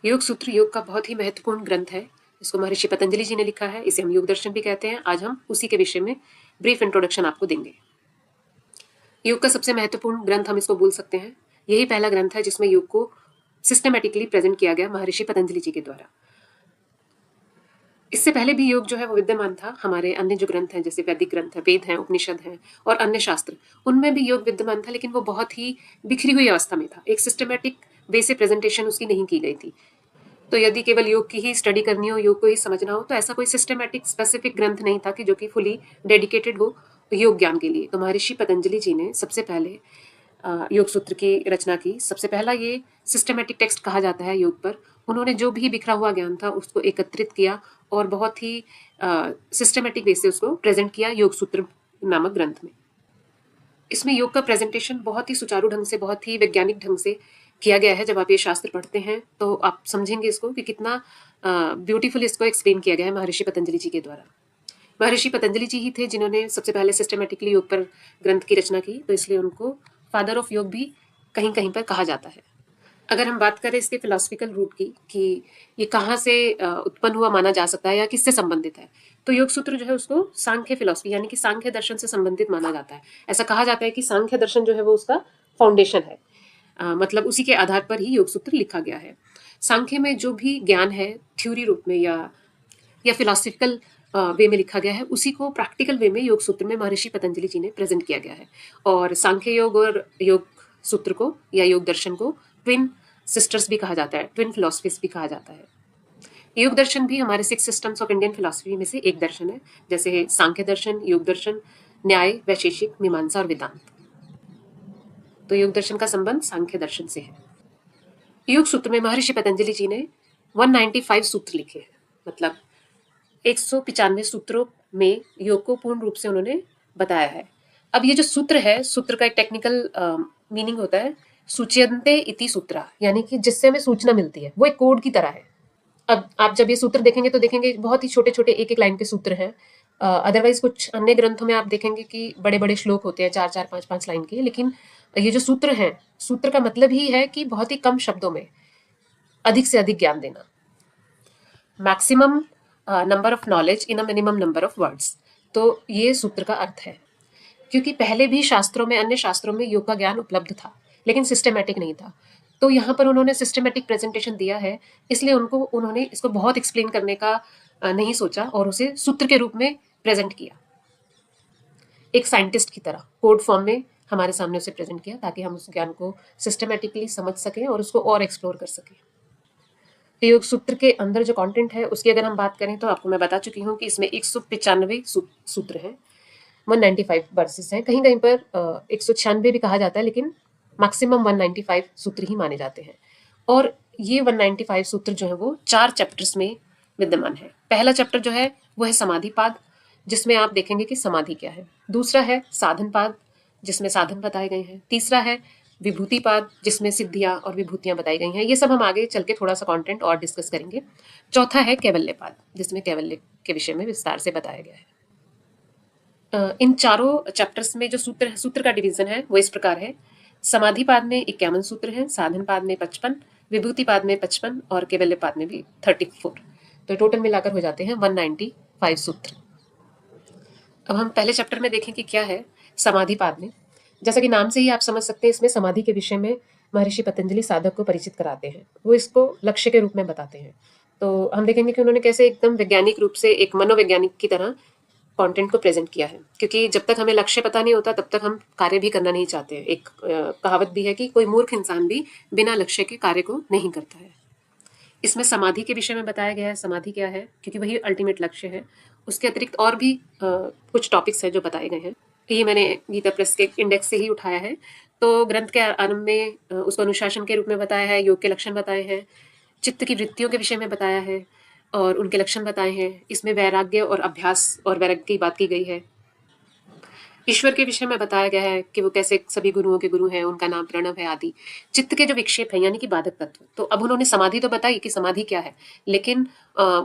योग सूत्र योग का बहुत ही महत्वपूर्ण ग्रंथ है। इसको महर्षि पतंजलि जी ने लिखा है। इसे हम योग दर्शन भी कहते हैं। आज हम उसी के विषय में ब्रीफ इंट्रोडक्शन आपको देंगे। योग का सबसे महत्वपूर्ण ग्रंथ हम इसको बोल सकते हैं। यही पहला ग्रंथ है जिसमें योग को सिस्टमेटिकली प्रेजेंट किया गया महर्षि पतंजलि जी के द्वारा। इससे पहले भी योग जो है वो विद्यमान था। हमारे अन्य जो ग्रंथ हैं जैसे वैदिक ग्रंथ है, वेद हैं, उपनिषद हैं और अन्य शास्त्र, उनमें भी योग विद्यमान था, लेकिन वो बहुत ही बिखरी हुई अवस्था में था। एक सिस्टमेटिक वे से प्रेजेंटेशन उसकी नहीं की गई थी। तो यदि केवल योग की ही स्टडी करनी हो, योग को ही समझना हो, तो ऐसा कोई सिस्टमेटिक स्पेसिफिक ग्रंथ नहीं था कि जो कि फुली डेडिकेटेड हो योग ज्ञान के लिए। तो महर्षि पतंजलि जी ने सबसे पहले योग सूत्र की रचना की। सबसे पहला ये सिस्टमेटिक टेक्स्ट कहा जाता है योग पर। उन्होंने जो भी बिखरा हुआ ज्ञान था उसको एकत्रित किया और बहुत ही सिस्टमेटिक वे से उसको प्रेजेंट किया योग सूत्र नामक ग्रंथ में। इसमें योग का प्रेजेंटेशन बहुत ही सुचारू ढंग से, बहुत ही वैज्ञानिक ढंग से किया गया है। जब आप ये शास्त्र पढ़ते हैं तो आप समझेंगे इसको कि कितना ब्यूटीफुल इसको एक्सप्लेन किया गया है महर्षि पतंजलि जी के द्वारा। महर्षि पतंजलि जी ही थे जिन्होंने सबसे पहले सिस्टमेटिकली योग पर ग्रंथ की रचना की, तो इसलिए उनको फादर ऑफ योग भी कहीं कहीं पर कहा जाता है। अगर हम बात करें इसके फिलोसफिकल रूट की कि ये कहाँ से उत्पन्न हुआ माना जा सकता है या किससे संबंधित है, तो योग सूत्र जो है उसको सांख्य फिलोसफी यानी कि सांख्य दर्शन से संबंधित माना जाता है। ऐसा कहा जाता है कि सांख्य दर्शन जो है वो उसका फाउंडेशन है। मतलब उसी के आधार पर ही योग सूत्र लिखा गया है। सांख्य में जो भी ज्ञान है थ्योरी रूप में या फिलोसफिकल वे में लिखा गया है, उसी को प्रैक्टिकल वे में योग सूत्र में महर्षि पतंजलि जी ने प्रेजेंट किया गया है। और सांख्य योग और योग सूत्र को या योग दर्शन को ट्विन सिस्टर्स भी कहा जाता है, ट्विन फिलोसफीज भी कहा जाता है। योग दर्शन भी हमारे 6 सिस्टम्स ऑफ इंडियन फिलोसफी में से एक दर्शन है, जैसे सांख्य दर्शन, योग दर्शन, न्याय, वैशेषिक, मीमांसा और वेदांत। तो योग दर्शन का संबंध सांख्य दर्शन से है। योग सूत्र में महर्षि पतंजलि जी ने 195 सूत्र लिखे हैं। मतलब 195 सूत्रों में योग को पूर्ण रूप से उन्होंने बताया है। अब ये जो सूत्र है, सूत्र का एक टेक्निकल मीनिंग होता है सूच्यन्ते इति सूत्रा, यानी कि जिससे हमें सूचना मिलती है, वो एक कोड की तरह है। अब आप जब ये सूत्र देखेंगे तो देखेंगे बहुत ही छोटे छोटे एक एक लाइन के सूत्र हैं। अदरवाइज कुछ अन्य ग्रंथों में आप देखेंगे कि बड़े बड़े श्लोक होते हैं, चार चार पांच पांच लाइन के। लेकिन ये जो सूत्र हैं, सूत्र का मतलब ही है कि बहुत ही कम शब्दों में अधिक से अधिक ज्ञान देना। Maximum number of knowledge in a minimum number of words. तो ये सूत्र का अर्थ है। क्योंकि पहले भी शास्त्रों में, अन्य शास्त्रों में योग का ज्ञान उपलब्ध था, लेकिन सिस्टमेटिक नहीं था। तो यहाँ पर उन्होंने सिस्टमेटिक प्रेजेंटेशन दिया है, इसलिए उन्होंने इसको बहुत एक्सप्लेन करने का नहीं सोचा और उसे सूत्र के रूप में प्रेजेंट किया, एक साइंटिस्ट की तरह कोड फॉर्म में हमारे सामने उसे प्रेजेंट किया, ताकि हम उस ज्ञान को सिस्टमेटिकली समझ सकें और उसको और एक्सप्लोर कर सकें। योग सूत्र के अंदर जो कंटेंट है उसकी अगर हम बात करें तो आपको मैं बता चुकी हूँ कि इसमें 195 सूत्र हैं, 195 वर्सेस हैं। कहीं कहीं पर 196 भी कहा जाता है, लेकिन मैक्सिमम 195 सूत्र ही माने जाते हैं। और ये 195 सूत्र जो है वो 4 चैप्टर्स में विद्यमान है। पहला चैप्टर जो है वो है समाधिपाद, जिसमें आप देखेंगे कि समाधि क्या है। दूसरा है साधनपाद, जिसमें साधन बताए गए हैं। तीसरा है विभूतिपाद, जिसमें सिद्धियां और विभूतियां बताई गई हैं। ये सब हम आगे चल के थोड़ा सा कंटेंट और डिस्कस करेंगे। चौथा है कैवल्यपाद, जिसमें कैवल्य के विषय में विस्तार से बताया गया है। इन चारों चैप्टर्स में जो सूत्र का डिवीजन है वो इस प्रकार है। समाधिपाद में 51 सूत्र हैं, साधनपाद में 55, विभूतिपाद में 55 और कैवल्यपाद में भी 34। तो टोटल मिलाकर हो जाते हैं 195 सूत्र। अब हम पहले चैप्टर में देखें कि क्या है समाधिपाद में। जैसा कि नाम से ही आप समझ सकते हैं, इसमें समाधि के विषय में महर्षि पतंजलि साधक को परिचित कराते हैं। वो इसको लक्ष्य के रूप में बताते हैं। तो हम देखेंगे कि उन्होंने कैसे एकदम वैज्ञानिक रूप से, एक मनोवैज्ञानिक की तरह कंटेंट को प्रेजेंट किया है। क्योंकि जब तक हमें लक्ष्य पता नहीं होता तब तक हम कार्य भी करना नहीं चाहते हैं। एक कहावत भी है कि कोई मूर्ख इंसान भी बिना लक्ष्य के कार्य को नहीं करता है। इसमें समाधि के विषय में बताया गया है, समाधि क्या है, क्योंकि वही अल्टीमेट लक्ष्य है। उसके अतिरिक्त और भी कुछ टॉपिक्स हैं जो बताए गए हैं। ये मैंने गीता प्रेस के इंडेक्स से ही उठाया है। तो ग्रंथ के आरंभ में उसको अनुशासन के रूप में बताया है, योग के लक्षण बताए हैं, चित्त की वृत्तियों के विषय में बताया है और उनके लक्षण बताए हैं। इसमें वैराग्य और अभ्यास और वैराग्य की बात की गई है। ईश्वर के विषय में बताया गया है कि वो कैसे सभी गुरुओं के गुरु हैं, उनका नाम प्रणव है आदि। चित्त के जो विक्षेप है यानी कि बाधक तत्व, तो अब उन्होंने समाधि तो बताई कि समाधि क्या है, लेकिन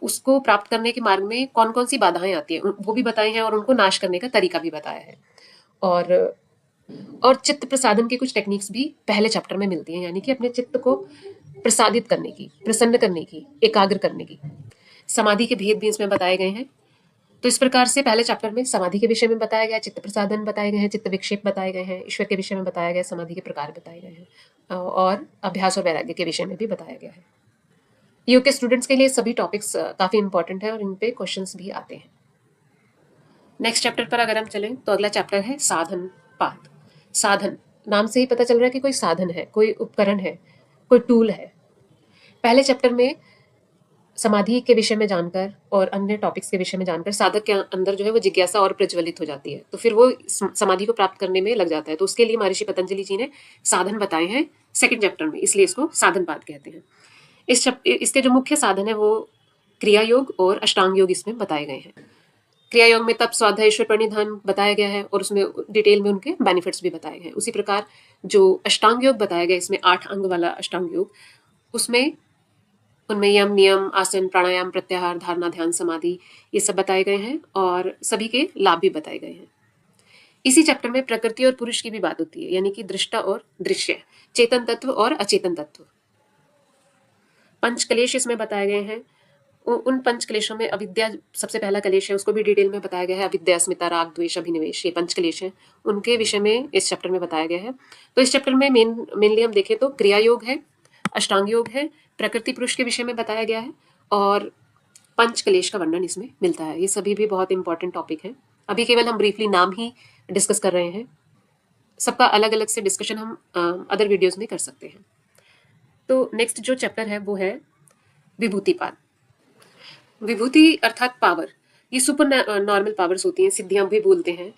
उसको प्राप्त करने के मार्ग में कौन कौन सी बाधाएं आती हैं वो भी बताई हैं और उनको नाश करने का तरीका भी बताया है। और चित्त प्रसादन की कुछ टेक्निक्स भी पहले चैप्टर में मिलती हैं, यानी कि अपने चित्त को प्रसादित करने की, प्रसन्न करने की, एकाग्र करने की। समाधि के भेद भी इसमें बताए गए हैं। तो इस प्रकार से पहले चैप्टर में समाधि के विषय में बताया गया, चित्त प्रसादन बताए गए हैं, चित्त विक्षेप बताए गए हैं, ईश्वर के विषय में बताया गया, समाधि के प्रकार बताए गए हैं, और अभ्यास और वैराग्य के विषय में भी बताया गया है। योग के स्टूडेंट्स के लिए सभी टॉपिक्स काफ़ी इंपॉर्टेंट है और इन पे क्वेश्चंस भी आते हैं। नेक्स्ट चैप्टर पर अगर हम चलें तो अगला चैप्टर है साधन पाद। साधन, नाम से ही पता चल रहा है कि कोई साधन है, कोई उपकरण है, कोई टूल है। पहले चैप्टर में समाधि के विषय में जानकर और अन्य टॉपिक्स के विषय में जानकर साधक के अंदर जो है वो जिज्ञासा और प्रज्वलित हो जाती है, तो फिर वो समाधि को प्राप्त करने में लग जाता है। तो उसके लिए महर्षि पतंजलि जी ने साधन बताए हैं सेकंड चैप्टर में, इसलिए इसको साधन पाद कहते हैं। इसके जो मुख्य साधन है वो क्रिया योग और अष्टांग योग इसमें बताए गए हैं। क्रिया योग में तप, स्वाध्याय, ईश्वर प्रणिधान बताया गया है और उसमें डिटेल में उनके बेनिफिट्स भी बताए गए हैं। उसी प्रकार जो अष्टांग योग बताया गया, इसमें 8 अंग वाला अष्टांग योग, उसमें उनमें यम, नियम, आसन, प्राणायाम, प्रत्याहार, धारणा, ध्यान, समाधि, ये सब बताए गए हैं और सभी के लाभ भी बताए गए हैं। इसी चैप्टर में प्रकृति और पुरुष की भी बात होती है, यानी कि दृष्टा और दृश्य, चेतन तत्व और अचेतन तत्व। पंच क्लेश इसमें बताए गए हैं। उन पंच क्लेशों में अविद्या सबसे पहला क्लेश है, उसको भी डिटेल में बताया गया है। अविद्या, अस्मिता, राग, द्वेष, अभिनिवेश, ये पंच क्लेश हैं, उनके विषय में इस चैप्टर में बताया गया है। तो इस चैप्टर में मेनली हम देखें तो क्रिया योग है, अष्टांग योग है, प्रकृति पुरुष के विषय में बताया गया है और पंच क्लेश का वर्णन इसमें मिलता है। ये सभी भी बहुत इंपॉर्टेंट टॉपिक हैं। अभी केवल हम ब्रीफली नाम ही डिस्कस कर रहे हैं, सबका अलग अलग से डिस्कशन हम अदर वीडियोज में कर सकते हैं। तो नेक्स्ट जो चैप्टर है वो है विभूतिपाद। विभूति अर्थात पावर, ये सुपर नॉर्मल पावर्स होती हैं, सिद्धियां भी बोलते हैं।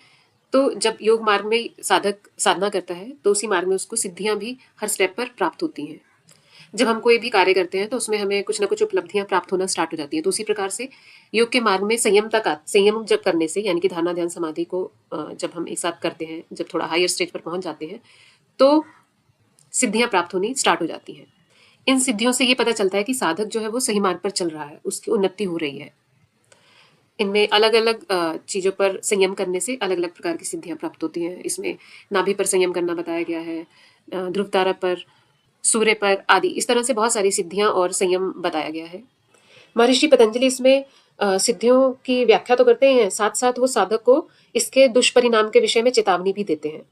तो जब योग मार्ग में साधक साधना करता है तो उसी मार्ग में उसको सिद्धियां भी हर स्टेप पर प्राप्त होती हैं। जब हम कोई भी कार्य करते हैं तो उसमें हमें कुछ ना कुछ उपलब्धियां प्राप्त होना स्टार्ट हो जाती है। तो उसी प्रकार से योग के मार्ग में संयम जब करने से, यानी कि धारणा, ध्यान, समाधि को जब हम एक साथ करते हैं, जब थोड़ा हायर स्टेज पर पहुंच जाते हैं तो सिद्धियां प्राप्त होनी स्टार्ट हो जाती हैं। इन सिद्धियों से ये पता चलता है कि साधक जो है वो सही मार्ग पर चल रहा है, उसकी उन्नति हो रही है। इनमें अलग अलग चीज़ों पर संयम करने से अलग अलग प्रकार की सिद्धियां प्राप्त होती हैं। इसमें नाभि पर संयम करना बताया गया है, ध्रुव तारा पर, सूर्य पर आदि, इस तरह से बहुत सारी सिद्धियां और संयम बताया गया है। महर्षि पतंजलि इसमें सिद्धियों की व्याख्या तो करते हैं, साथ साथ वो साधक को इसके दुष्परिणाम के विषय में चेतावनी भी देते हैं।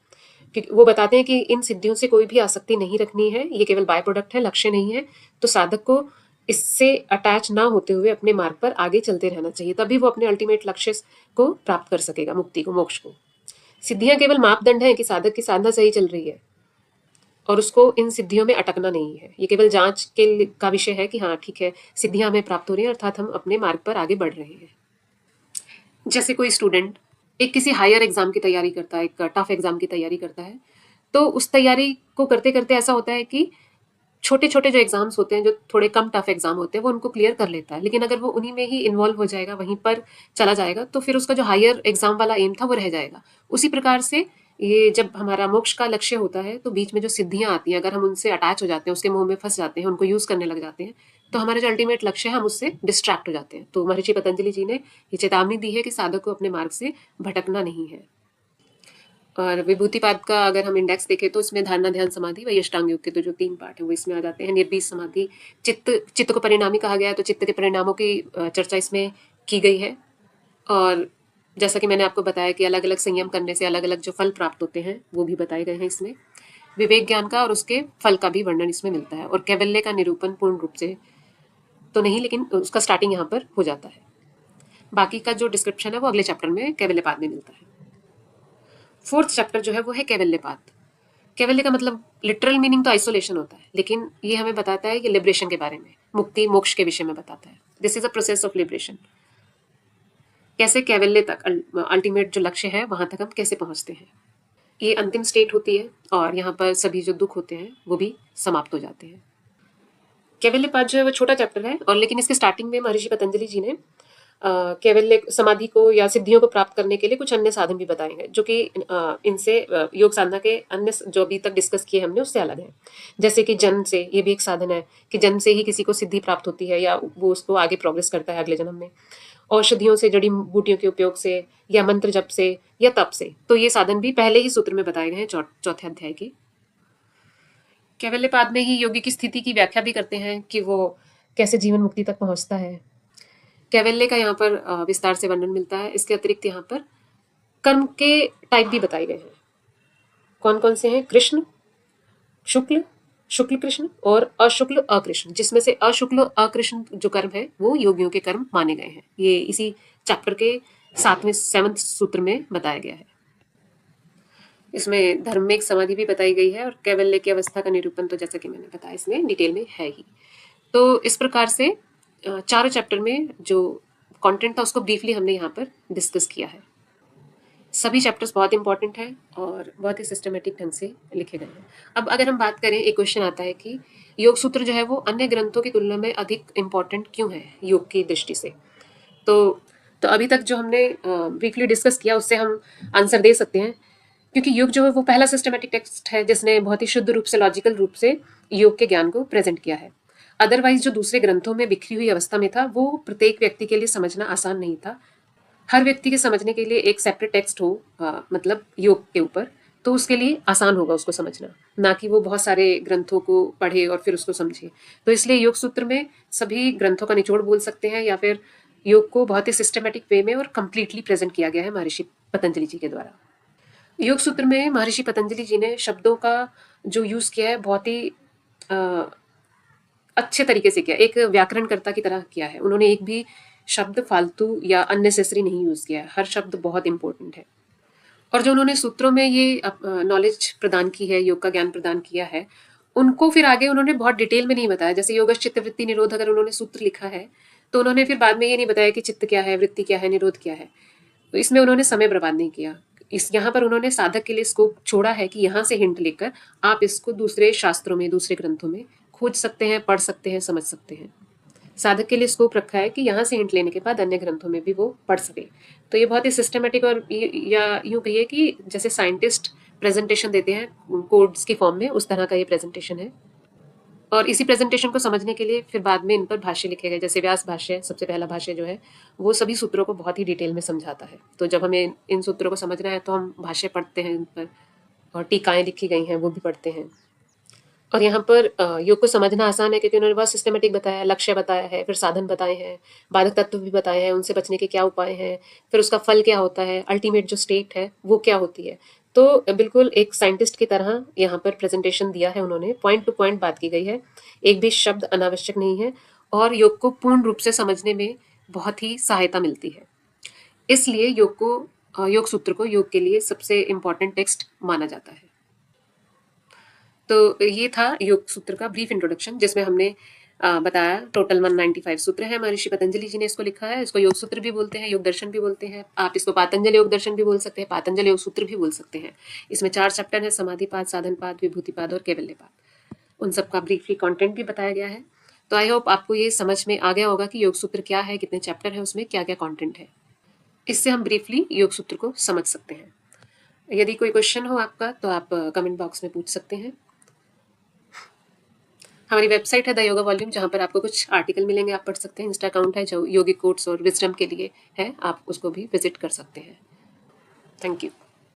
क्योंकि वो बताते हैं कि इन सिद्धियों से कोई भी आसक्ति नहीं रखनी है, ये केवल बाय प्रोडक्ट है, लक्ष्य नहीं है। तो साधक को इससे अटैच ना होते हुए अपने मार्ग पर आगे चलते रहना चाहिए, तभी वो अपने अल्टीमेट लक्ष्य को प्राप्त कर सकेगा, मुक्ति को, मोक्ष को। सिद्धियां केवल मापदंड है कि साधक की साधना सही चल रही है और उसको इन सिद्धियों में अटकना नहीं है। ये केवल जांच का विषय है कि हाँ ठीक है, सिद्धियां हमें प्राप्त हो रही हैं, अर्थात हम अपने मार्ग पर आगे बढ़ रहे हैं। जैसे कोई स्टूडेंट एक किसी हायर एग्जाम की तैयारी करता है, एक टफ एग्जाम की तैयारी करता है, तो उस तैयारी को करते करते ऐसा होता है कि छोटे छोटे जो एग्जाम्स होते हैं, जो थोड़े कम टफ एग्जाम होते हैं, वो उनको क्लियर कर लेता है। लेकिन अगर वो उन्हीं में ही इन्वॉल्व हो जाएगा, वहीं पर चला जाएगा, तो फिर उसका जो हायर एग्जाम वाला एम था वो रह जाएगा। उसी प्रकार से ये जब हमारा मोक्ष का लक्ष्य होता है तो बीच में जो सिद्धियां आती हैं, अगर हम उनसे अटैच हो जाते हैं, उसके मुंह में फंस जाते हैं, उनको यूज करने लग जाते हैं, तो हमारा जो अल्टीमेट लक्ष्य है हम उससे डिस्ट्रैक्ट हो जाते हैं। तो महर्षि पतंजलि जी ने ये चेतावनी दी है कि साधक को अपने मार्ग से भटकना नहीं है। और विभूतिपाद का अगर हम इंडेक्स देखें तो इसमें धारणा, ध्यान, समाधि व अष्टांग योग के तो जो 3 पार्ट हैं वो इसमें आ जाते हैं। निर्बीज समाधि, चित्त को परिणामी कहा गया है, तो चित्त के परिणामों की चर्चा इसमें की गई है। और जैसा कि मैंने आपको बताया कि अलग अलग संयम करने से अलग अलग जो फल प्राप्त होते हैं वो भी बताए गए हैं इसमें। विवेक ज्ञान का और उसके फल का भी वर्णन इसमें मिलता है। और कैवल्य का निरूपण पूर्ण रूप से तो नहीं, लेकिन उसका स्टार्टिंग यहाँ पर हो जाता है। बाकी का जो डिस्क्रिप्शन है वो अगले चैप्टर में कैवल्यपाद में मिलता है। 4th चैप्टर जो है वो है कैवल्यपाद। कैवल्य का मतलब लिटरल मीनिंग तो आइसोलेशन होता है, लेकिन ये हमें बताता है कि लिबरेशन के बारे में, मुक्ति मोक्ष के विषय में बताता है। This is a process of liberation. कैसे कैवल्य तक, अल्टीमेट जो लक्ष्य है वहां तक हम कैसे पहुंचते हैं, ये अंतिम स्टेट होती है और यहाँ पर सभी जो दुख होते हैं वो भी समाप्त हो जाते हैं। कैवल्यपाद जो है वो छोटा चैप्टर है, और लेकिन इसके स्टार्टिंग में महर्षि पतंजलि जी ने कैवल्य समाधि को या सिद्धियों को प्राप्त करने के लिए कुछ अन्य साधन भी बताए हैं, जो कि इनसे योग साधना के अन्य जो अभी तक डिस्कस किए हमने उससे अलग है। जैसे कि जन्म से, ये भी एक साधन है कि जन्म से ही किसी को सिद्धि प्राप्त होती है या वो उसको आगे प्रोग्रेस करता है अगले जन्म में। औषधियों से, जड़ी बूटियों के उपयोग से, या मंत्र जप से, या तप से। तो ये साधन भी पहले ही सूत्र में बताए गए हैं चौथे अध्याय के। कैवल्यपाद में ही योगी की स्थिति की व्याख्या भी करते हैं कि वो कैसे जीवन मुक्ति तक पहुंचता है। कैवल्य का यहाँ पर विस्तार से वर्णन मिलता है। इसके अतिरिक्त यहाँ पर कर्म के टाइप भी बताए गए हैं। कौन कौन से हैं? कृष्ण, शुक्ल, शुक्ल कृष्ण और अशुक्ल अकृष्ण, जिसमें से अशुक्ल अकृष्ण जो कर्म है वो योगियों के कर्म माने गए हैं। ये इसी चैप्टर के 7वें सूत्र में बताया गया है। इसमें धर्म में एक समाधि भी बताई गई है और कैवल्य की अवस्था का निरूपण तो जैसा कि मैंने बताया इसमें डिटेल में है ही। तो इस प्रकार से चारों चैप्टर में जो कंटेंट था उसको ब्रीफली हमने यहाँ पर डिस्कस किया है। सभी चैप्टर्स बहुत इंपॉर्टेंट हैं और बहुत ही सिस्टमेटिक ढंग से लिखे गए हैं। अब अगर हम बात करें, एक क्वेश्चन आता है कि योग सूत्र जो है वो अन्य ग्रंथों की तुलना में अधिक इम्पॉर्टेंट क्यों है योग की दृष्टि से। तो अभी तक जो हमने ब्रीफली डिस्कस किया उससे हम आंसर दे सकते हैं, क्योंकि योग जो है वो पहला सिस्टमेटिक टेक्स्ट है जिसने बहुत ही शुद्ध रूप से, लॉजिकल रूप से योग के ज्ञान को प्रेजेंट किया है। अदरवाइज जो दूसरे ग्रंथों में बिखरी हुई अवस्था में था वो प्रत्येक व्यक्ति के लिए समझना आसान नहीं था। हर व्यक्ति के समझने के लिए एक सेपरेट टेक्स्ट हो मतलब योग के ऊपर, तो उसके लिए आसान होगा उसको समझना, ना कि वो बहुत सारे ग्रंथों को पढ़े और फिर उसको समझे। तो इसलिए योग सूत्र में सभी ग्रंथों का निचोड़ बोल सकते हैं, या फिर योग को बहुत ही सिस्टमेटिक वे में और कंप्लीटली प्रेजेंट किया गया है महर्षि पतंजलि जी के द्वारा। योग सूत्र में महर्षि पतंजलि जी ने शब्दों का जो यूज किया है बहुत ही अच्छे तरीके से किया, एक व्याकरणकर्ता की तरह किया है। उन्होंने एक भी शब्द फालतू या अननेसेसरी नहीं यूज किया है। हर शब्द बहुत इंपॉर्टेंट है। और जो उन्होंने सूत्रों में ये नॉलेज प्रदान की है, योग का ज्ञान प्रदान किया है, उनको फिर आगे उन्होंने बहुत डिटेल में नहीं बताया। जैसे योगश चित्त वृत्ति निरोध अगर उन्होंने सूत्र लिखा है तो उन्होंने फिर बाद में ये नहीं बताया कि चित्त क्या है, वृत्ति क्या है, निरोध क्या है। तो इसमें उन्होंने समय बर्बाद नहीं किया। इस यहाँ पर उन्होंने साधक के लिए स्कोप छोड़ा है कि यहाँ से हिंट लेकर आप इसको दूसरे शास्त्रों में, दूसरे ग्रंथों में खोज सकते हैं, पढ़ सकते हैं, समझ सकते हैं। साधक के लिए स्कोप रखा है कि यहाँ से हिंट लेने के बाद अन्य ग्रंथों में भी वो पढ़ सके। तो ये बहुत ही सिस्टमेटिक और या यूँ कहिए कि जैसे साइंटिस्ट प्रेजेंटेशन देते हैं कोड्स की फॉर्म में, उस तरह का ये प्रेजेंटेशन है। और इसी प्रेजेंटेशन को समझने के लिए फिर बाद में इन पर भाष्य लिखे गए। जैसे व्यास भाष्य, सबसे पहला भाष्य जो है वो सभी सूत्रों को बहुत ही डिटेल में समझाता है। तो जब हमें इन सूत्रों को समझना है तो हम भाष्य पढ़ते हैं इन पर, और टीकाएं लिखी गई हैं वो भी पढ़ते हैं। और यहाँ पर योग को समझना आसान है क्योंकि उन्होंने बहुत सिस्टमेटिक बताया, लक्ष्य बताया है, फिर साधन बताए हैं, बाधक तत्व भी बताए हैं, उनसे बचने के क्या उपाय हैं, फिर उसका फल क्या होता है, अल्टीमेट जो स्टेट है वो क्या होती है। तो बिल्कुल एक साइंटिस्ट की तरह यहाँ पर प्रेजेंटेशन दिया है उन्होंने, पॉइंट टू पॉइंट बात की गई है, एक भी शब्द अनावश्यक नहीं है, और योग को पूर्ण रूप से समझने में बहुत ही सहायता मिलती है। इसलिए योग सूत्र को योग के लिए सबसे इम्पॉर्टेंट टेक्स्ट माना जाता है। तो ये था योग सूत्र का ब्रीफ इंट्रोडक्शन, जिसमें हमने बताया टोटल 195 सूत्र है। महर्षि पतंजलि जी ने इसको लिखा है। इसको योग सूत्र भी बोलते हैं, योग दर्शन भी बोलते हैं। आप इसको पातंजल योग दर्शन भी बोल सकते हैं, पातंजल योग सूत्र भी बोल सकते हैं। इसमें 4 चैप्टर है, समाधिपाद, साधनपाद, विभूतिपाद और कैवल्यपाद। उन सबका ब्रीफली कंटेंट भी बताया गया है। तो आई होप आपको ये समझ में आ गया होगा कि योग सूत्र क्या है, कितने चैप्टर है, उसमें क्या क्या कंटेंट है। इससे हम ब्रीफली योग सूत्र को समझ सकते हैं। यदि कोई क्वेश्चन हो आपका तो आप कमेंट बॉक्स में पूछ सकते हैं। हमारी वेबसाइट है द योगा वॉल्यूम, जहाँ पर आपको कुछ आर्टिकल मिलेंगे, आप पढ़ सकते हैं। इंस्टा अकाउंट है जो योगिक कोट्स और विजडम के लिए है, आप उसको भी विजिट कर सकते हैं। Thank you.